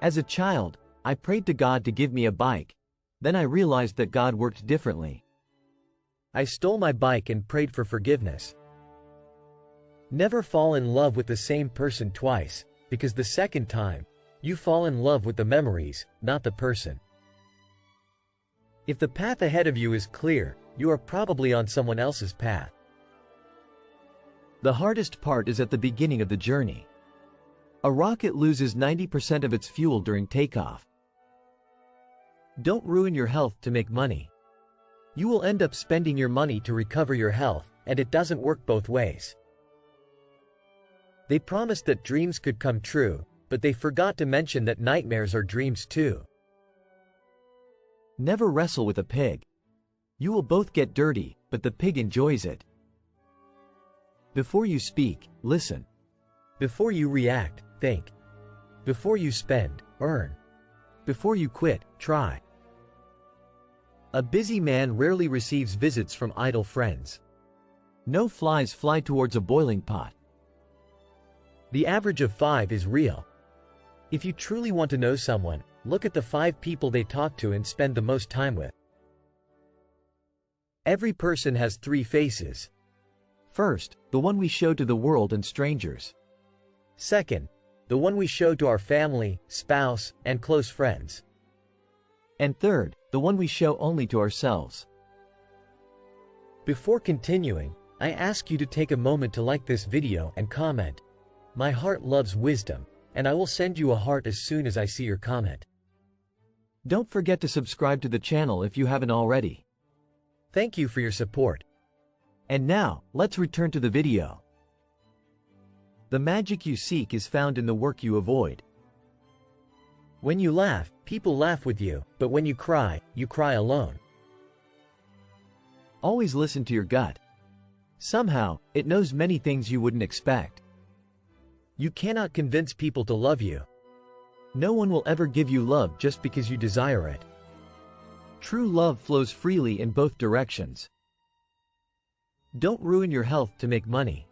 As a child, I prayed to God to give me a bike. Then I realized that God worked differently. I stole my bike and prayed for forgiveness. Never fall in love with the same person twice, because the second time, you fall in love with the memories, not the person. If the path ahead of you is clear, you are probably on someone else's path. The hardest part is at the beginning of the journey. A rocket loses 90% of its fuel during takeoff. Don't ruin your health to make money. You will end up spending your money to recover your health, and it doesn't work both ways. They promised that dreams could come true, but they forgot to mention that nightmares are dreams too. Never wrestle with a pig. You will both get dirty, but the pig enjoys it. Before you speak, listen. Before you react, think. Before you spend, earn. Before you quit, try. A busy man rarely receives visits from idle friends. No flies fly towards a boiling pot. The average of 5 is real. If you truly want to know someone, look at the 5 people they talk to and spend the most time with. Every person has 3 faces. First, the one we show to the world and strangers. Second, the one we show to our family, spouse, and close friends. And third, the one we show only to ourselves. Before continuing, I ask you to take a moment to like this video and comment. My heart loves wisdom, and I will send you a heart as soon as I see your comment. Don't forget to subscribe to the channel if you haven't already. Thank you for your support. And now, let's return to the video. The magic you seek is found in the work you avoid. When you laugh, people laugh with you, but when you cry alone. Always listen to your gut. Somehow, it knows many things you wouldn't expect. You cannot convince people to love you. No one will ever give you love just because you desire it. True love flows freely in both directions. Don't ruin your health to make money.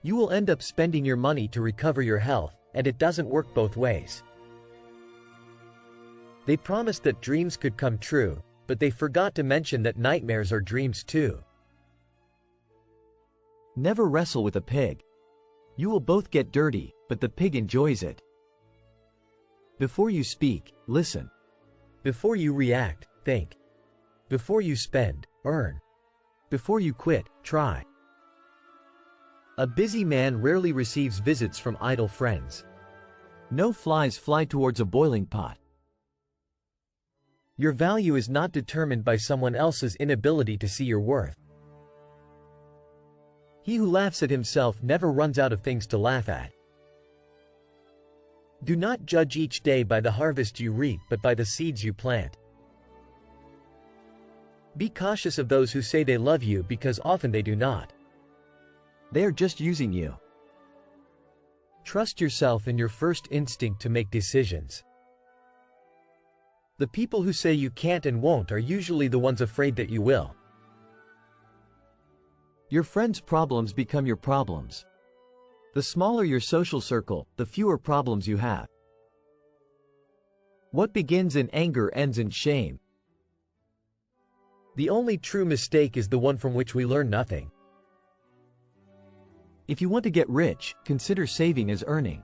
You will end up spending your money to recover your health, and it doesn't work both ways. They promised that dreams could come true, but they forgot to mention that nightmares are dreams too. Never wrestle with a pig. You will both get dirty, but the pig enjoys it. Before you speak, listen. Before you react, think. Before you spend, earn. Before you quit, try. A busy man rarely receives visits from idle friends. No flies fly towards a boiling pot. Your value is not determined by someone else's inability to see your worth. He who laughs at himself never runs out of things to laugh at. Do not judge each day by the harvest you reap, but by the seeds you plant. Be cautious of those who say they love you because often they do not. They are just using you. Trust yourself and your first instinct to make decisions. The people who say you can't and won't are usually the ones afraid that you will. Your friends' problems become your problems. The smaller your social circle, the fewer problems you have. What begins in anger ends in shame. The only true mistake is the one from which we learn nothing. If you want to get rich, consider saving as earning.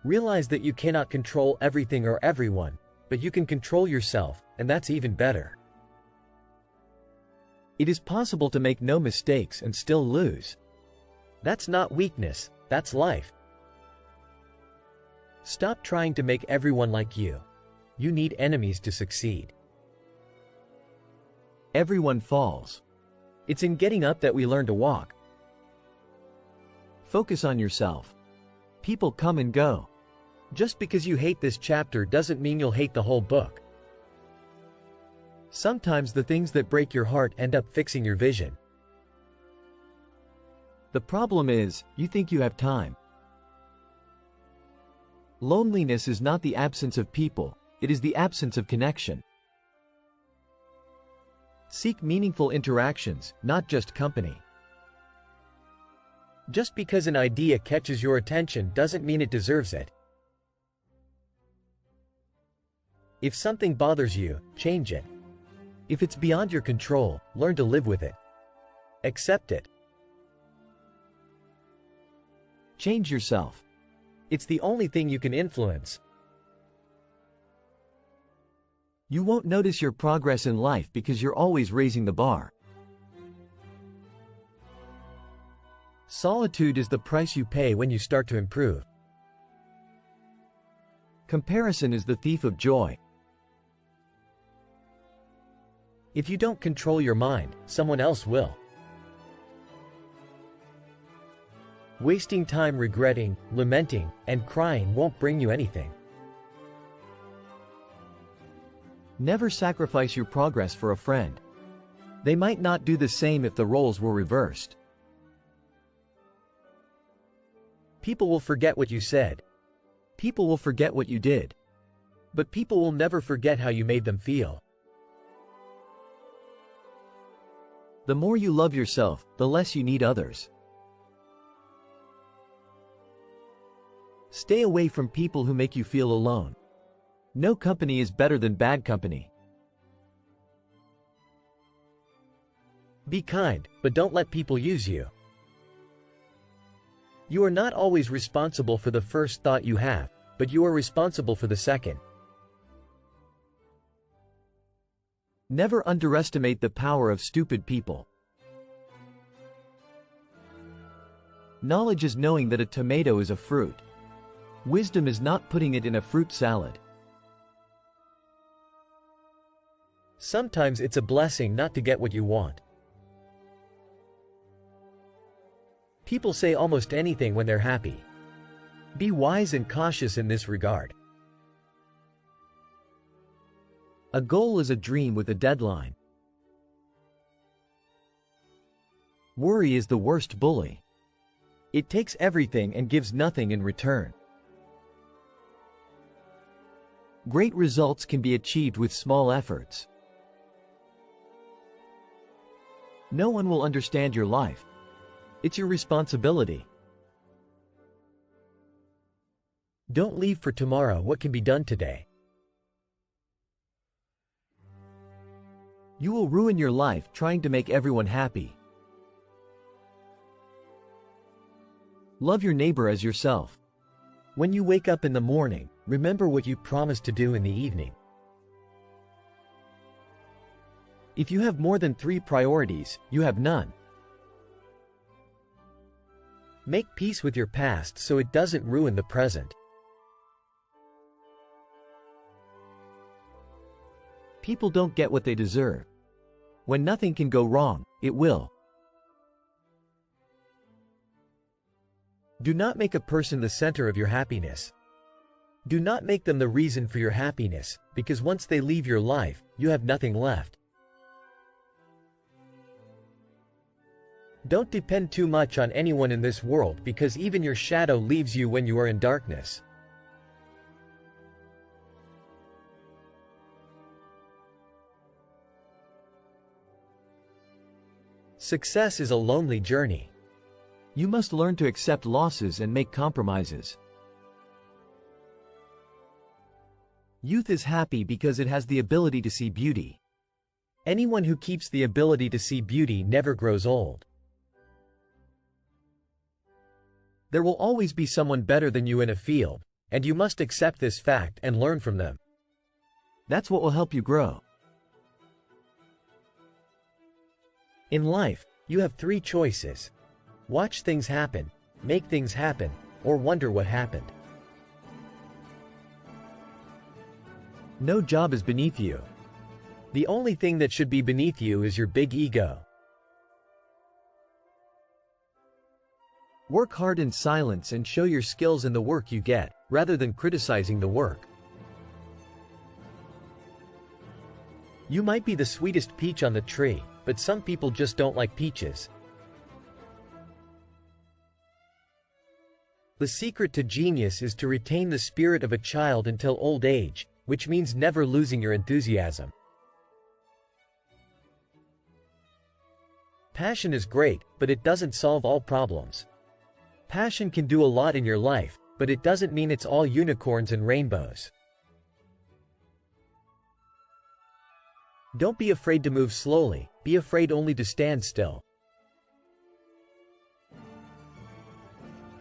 Realize that you cannot control everything or everyone, but you can control yourself, and that's even better. It is possible to make no mistakes and still lose. That's not weakness, that's life. Stop trying to make everyone like you. You need enemies to succeed. Everyone falls. It's in getting up that we learn to walk. Focus on yourself. People come and go. Just because you hate this chapter doesn't mean you'll hate the whole book. Sometimes the things that break your heart end up fixing your vision. The problem is, you think you have time. Loneliness is not the absence of people, it is the absence of connection. Seek meaningful interactions, not just company. Just because an idea catches your attention doesn't mean it deserves it. If something bothers you, change it. If it's beyond your control, learn to live with it. Accept it. Change yourself. It's the only thing you can influence. You won't notice your progress in life because you're always raising the bar. Solitude is the price you pay when you start to improve. Comparison is the thief of joy. If you don't control your mind, someone else will. Wasting time regretting, lamenting, and crying won't bring you anything. Never sacrifice your progress for a friend. They might not do the same if the roles were reversed. People will forget what you said. People will forget what you did. But people will never forget how you made them feel. The more you love yourself, the less you need others. Stay away from people who make you feel alone. No company is better than bad company. Be kind, but don't let people use you. You are not always responsible for the first thought you have, but you are responsible for the second. Never underestimate the power of stupid people. Knowledge is knowing that a tomato is a fruit. Wisdom is not putting it in a fruit salad. Sometimes it's a blessing not to get what you want. People say almost anything when they're happy. Be wise and cautious in this regard. A goal is a dream with a deadline. Worry is the worst bully. It takes everything and gives nothing in return. Great results can be achieved with small efforts. No one will understand your life. It's your responsibility. Don't leave for tomorrow what can be done today. You will ruin your life trying to make everyone happy. Love your neighbor as yourself. When you wake up in the morning, remember what you promised to do in the evening. If you have more than 3 priorities, you have none. Make peace with your past so it doesn't ruin the present. People don't get what they deserve. When nothing can go wrong, it will. Do not make a person the center of your happiness. Do not make them the reason for your happiness, because once they leave your life, you have nothing left. Don't depend too much on anyone in this world because even your shadow leaves you when you are in darkness. Success is a lonely journey. You must learn to accept losses and make compromises. Youth is happy because it has the ability to see beauty. Anyone who keeps the ability to see beauty never grows old. There will always be someone better than you in a field, and you must accept this fact and learn from them. That's what will help you grow. In life, you have 3 choices. Watch things happen, make things happen, or wonder what happened. No job is beneath you. The only thing that should be beneath you is your big ego. Work hard in silence and show your skills in the work you get, rather than criticizing the work. You might be the sweetest peach on the tree, but some people just don't like peaches. The secret to genius is to retain the spirit of a child until old age, which means never losing your enthusiasm. Passion is great, but it doesn't solve all problems. Passion can do a lot in your life, but it doesn't mean it's all unicorns and rainbows. Don't be afraid to move slowly, be afraid only to stand still.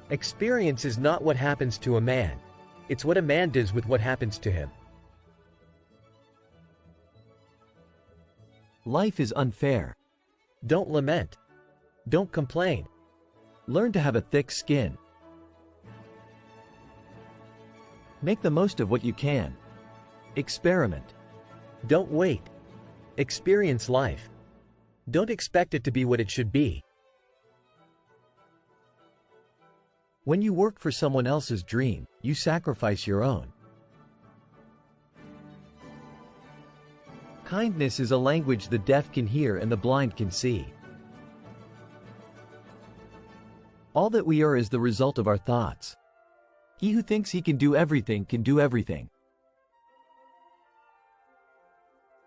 Experience is not what happens to a man. It's what a man does with what happens to him. Life is unfair. Don't lament. Don't complain. Learn to have a thick skin. Make the most of what you can. Experiment. Don't wait. Experience life. Don't expect it to be what it should be. When you work for someone else's dream, you sacrifice your own. Kindness is a language the deaf can hear and the blind can see. All that we are is the result of our thoughts. He who thinks he can do everything can do everything.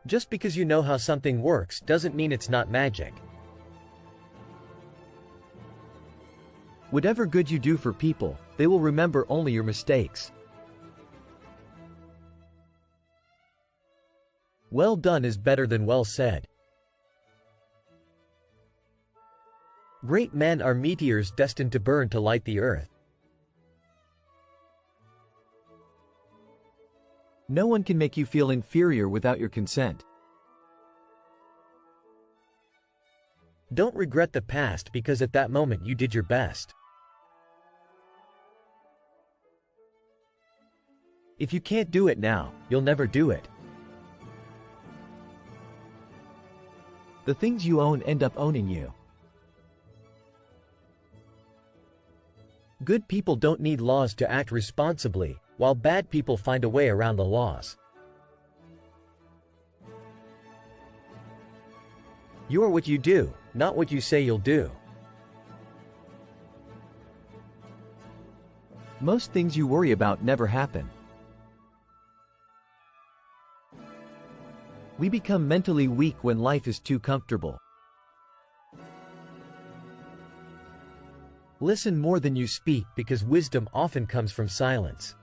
Just because you know how something works doesn't mean it's not magic. Whatever good you do for people, they will remember only your mistakes. Well done is better than well said. Great men are meteors destined to burn to light the earth. No one can make you feel inferior without your consent. Don't regret the past because at that moment you did your best. If you can't do it now, you'll never do it. The things you own end up owning you. Good people don't need laws to act responsibly, while bad people find a way around the laws. You are what you do, not what you say you'll do. Most things you worry about never happen. We become mentally weak when life is too comfortable. Listen more than you speak because wisdom often comes from silence.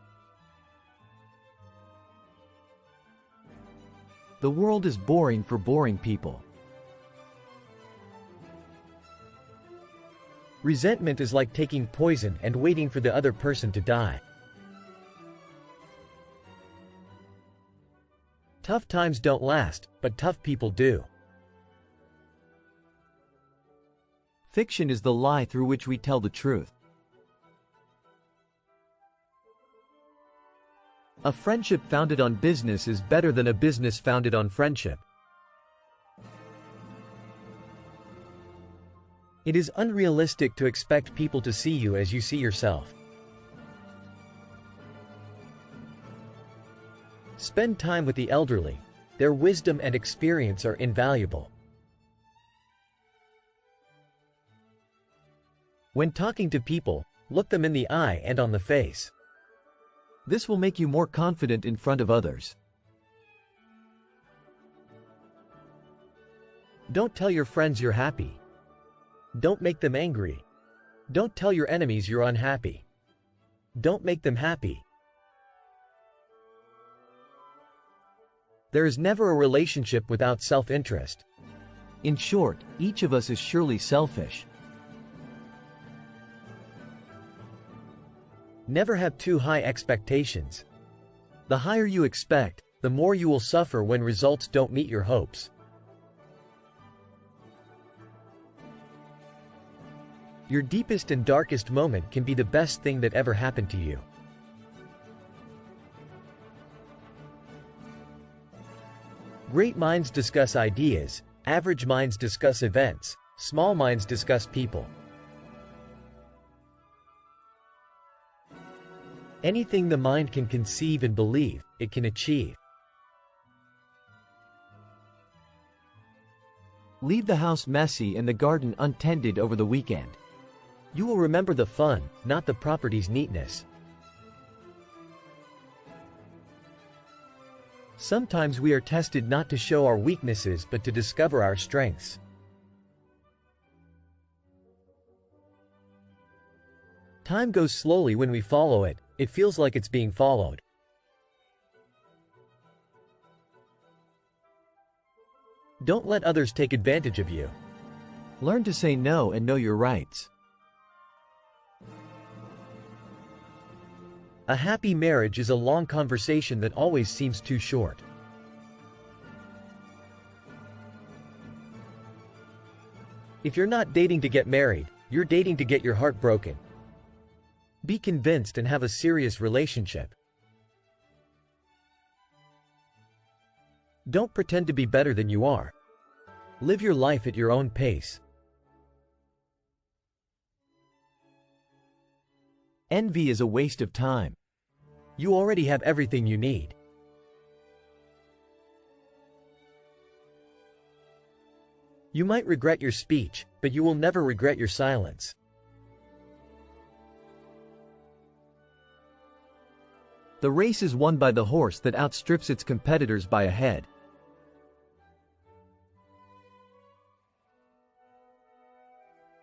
The world is boring for boring people. Resentment is like taking poison and waiting for the other person to die. Tough times don't last, but tough people do. Fiction is the lie through which we tell the truth. A friendship founded on business is better than a business founded on friendship. It is unrealistic to expect people to see you as you see yourself. Spend time with the elderly. Their wisdom and experience are invaluable. When talking to people, look them in the eye and on the face. This will make you more confident in front of others. Don't tell your friends you're happy. Don't make them angry. Don't tell your enemies you're unhappy. Don't make them happy. There is never a relationship without self-interest. In short, each of us is surely selfish. Never have too high expectations. The higher you expect, the more you will suffer when results don't meet your hopes. Your deepest and darkest moment can be the best thing that ever happened to you. Great minds discuss ideas, average minds discuss events, small minds discuss people. Anything the mind can conceive and believe, it can achieve. Leave the house messy and the garden untended over the weekend. You will remember the fun, not the property's neatness. Sometimes we are tested not to show our weaknesses but to discover our strengths. Time goes slowly when we follow it, it feels like it's being followed. Don't let others take advantage of you. Learn to say no and know your rights. A happy marriage is a long conversation that always seems too short. If you're not dating to get married, you're dating to get your heart broken. Be convinced and have a serious relationship. Don't pretend to be better than you are. Live your life at your own pace. Envy is a waste of time. You already have everything you need. You might regret your speech, but you will never regret your silence. The race is won by the horse that outstrips its competitors by a head.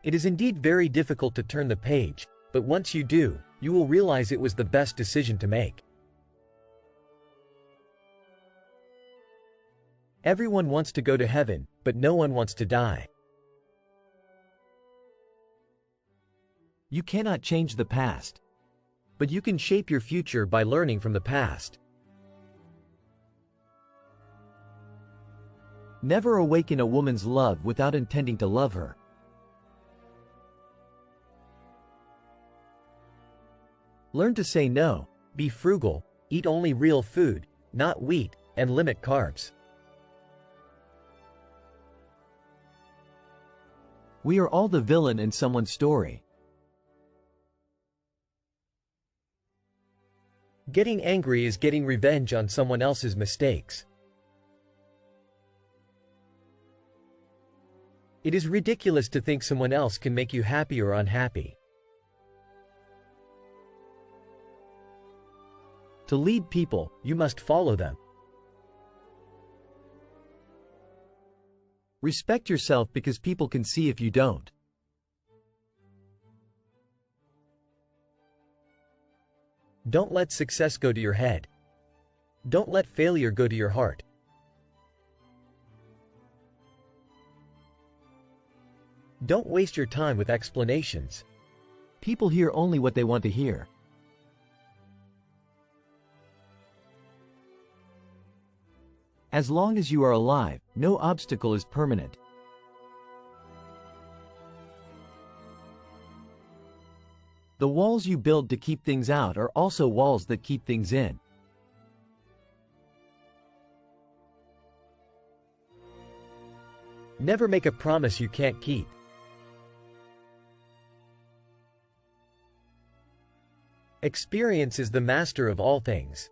It is indeed very difficult to turn the page, but once you do, you will realize it was the best decision to make. Everyone wants to go to heaven, but no one wants to die. You cannot change the past, but you can shape your future by learning from the past. Never awaken a woman's love without intending to love her. Learn to say no, be frugal, eat only real food, not wheat, and limit carbs. We are all the villain in someone's story. Getting angry is getting revenge on someone else's mistakes. It is ridiculous to think someone else can make you happy or unhappy. To lead people, you must follow them. Respect yourself because people can see if you don't. Don't let success go to your head. Don't let failure go to your heart. Don't waste your time with explanations. People hear only what they want to hear. As long as you are alive, no obstacle is permanent. The walls you build to keep things out are also walls that keep things in. Never make a promise you can't keep. Experience is the master of all things.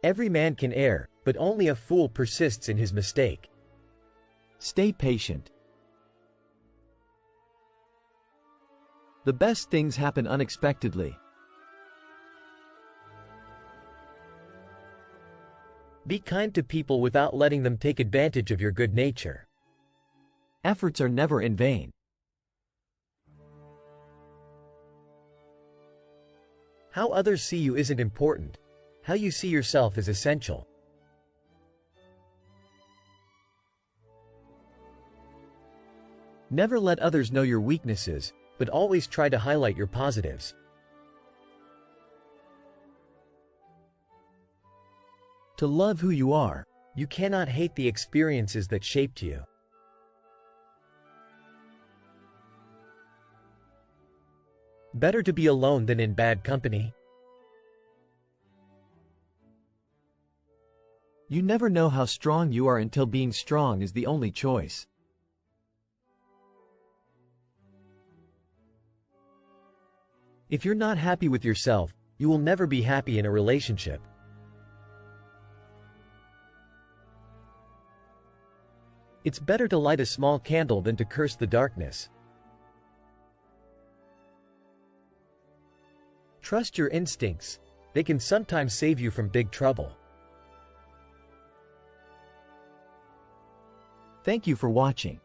Every man can err, but only a fool persists in his mistake. Stay patient. The best things happen unexpectedly. Be kind to people without letting them take advantage of your good nature. Efforts are never in vain. How others see you isn't important. How you see yourself is essential. Never let others know your weaknesses, but always try to highlight your positives. To love who you are, you cannot hate the experiences that shaped you. Better to be alone than in bad company. you never know how strong you are until being strong is the only choice. If you're not happy with yourself, you will never be happy in a relationship. It's better to light a small candle than to curse the darkness. Trust your instincts. They can sometimes save you from big trouble. Thank you for watching.